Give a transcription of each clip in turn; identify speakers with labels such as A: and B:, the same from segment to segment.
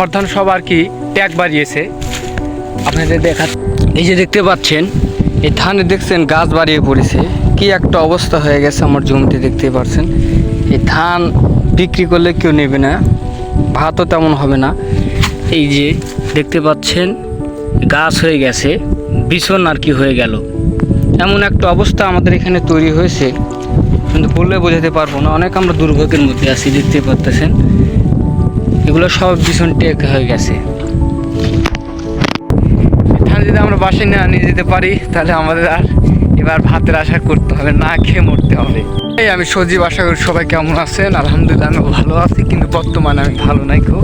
A: আমার ধান সব আর কি ট্যাগ বাড়িয়েছে। আপনাদের এই যে দেখতে পাচ্ছেন এই ধানে দেখছেন গাছ বাড়িয়ে পড়েছে, কি একটা অবস্থা হয়ে গেছে আমার জমিতে দেখতে পাচ্ছেন। এই ধান বিক্রি করলে কেউ নেবে না, ভাতও তেমন হবে না। এই যে দেখতে পাচ্ছেন গাছ হয়ে গেছে, বিছন আর কি হয়ে গেল, এমন একটা অবস্থা আমাদের এখানে তৈরি হয়েছে, কিন্তু বললে বোঝাতে পারবো না। অনেক আমরা দুর্ভোগের মধ্যে আছি, দেখতে পাচ্ছেন এগুলো সব বিছন টেক হয়ে গেছে। ধান যদি আমরা বাসায় নিয়ে যেতে পারি তাহলে আমাদের আর এবার ভাতের আশা করতে হবে না, খেয়ে মরতে হবে। এই আমি সজীব, আশা করি সবাই কেমন আছেন। আলহামদুলিল্লাহ আমি ভালো আছি, কিন্তু বর্তমানে আমি ভালো নাই কেউ।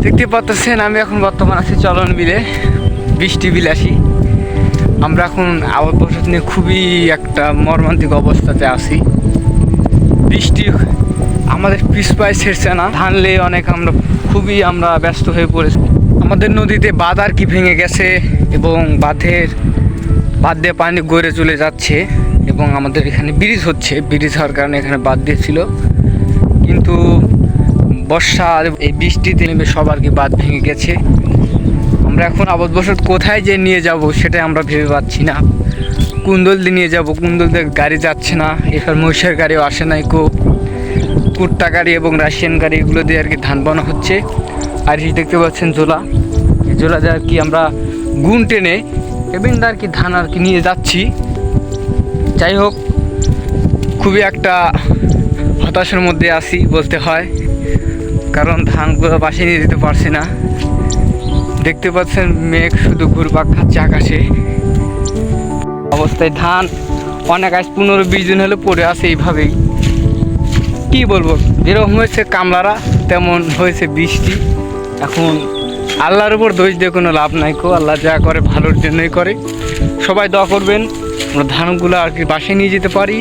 A: দেখতে পাচ্ছেন আমি এখন বর্তমান আছি চলন বিলে, বৃষ্টি বিলাসী। আমরা এখন আবাদ বসত নিয়ে খুবই একটা মর্মান্তিক অবস্থাতে আছি। বৃষ্টি আমাদের পিছপায় ছেড়ছে না, ধানলে অনেক খুবই আমরা ব্যস্ত হয়ে পড়েছি। আমাদের নদীতে বাঁধ আর কি ভেঙে গেছে এবং বাঁধ দিয়ে পানি গড়ে চলে যাচ্ছে, এবং আমাদের এখানে ব্রিজ হচ্ছে, ব্রিজ হওয়ার কারণে এখানে বাঁধ দিয়েছিল, কিন্তু বর্ষা এই বৃষ্টিতে নেমে সব আর কি বাঁধ ভেঙে গেছে। আমরা এখন আবাদ বসত কোথায় যে নিয়ে যাব সেটাই আমরা ভেবে পাচ্ছি না। কুন্দল দিয়ে নিয়ে যাব, কুন্দল দিয়ে গাড়ি যাচ্ছে না, এবার মহিষের গাড়িও আসে নাই, কুট্টা গাড়ি এবং রাশিয়ান গাড়ি এগুলো দিয়ে আর কি ধান বানা হচ্ছে। আর এই দেখতে পাচ্ছেন জোলা, এই জোলা দিয়ে আর কি আমরা গুণ টেনে এবং আর কি ধান আর কি নিয়ে যাচ্ছি। যাই হোক, খুবই একটা হতাশার মধ্যে আছি বলতে হয়, কারণ ধানগুলো বাসায় নিয়ে যেতে পারছি না। দেখতে পাচ্ছেন মেঘ শুধু ঘুরপাক খাচ্ছে আকাশে। অবস্থায় ধান অনেক আজ 15-20 দিন হলে পড়ে আছে এইভাবেই। কি বলবো, যেরকম হয়েছে কামলারা তেমন হয়েছে বৃষ্টি। এখন আল্লাহর উপর দোষ দিয়ে কোনো লাভ নাই, আল্লাহ যা করে ভালোর জন্যই করে। সবাই দোয়া করবেন আমরা ধানগুলো আর কি বাসায় নিয়ে যেতে পারি।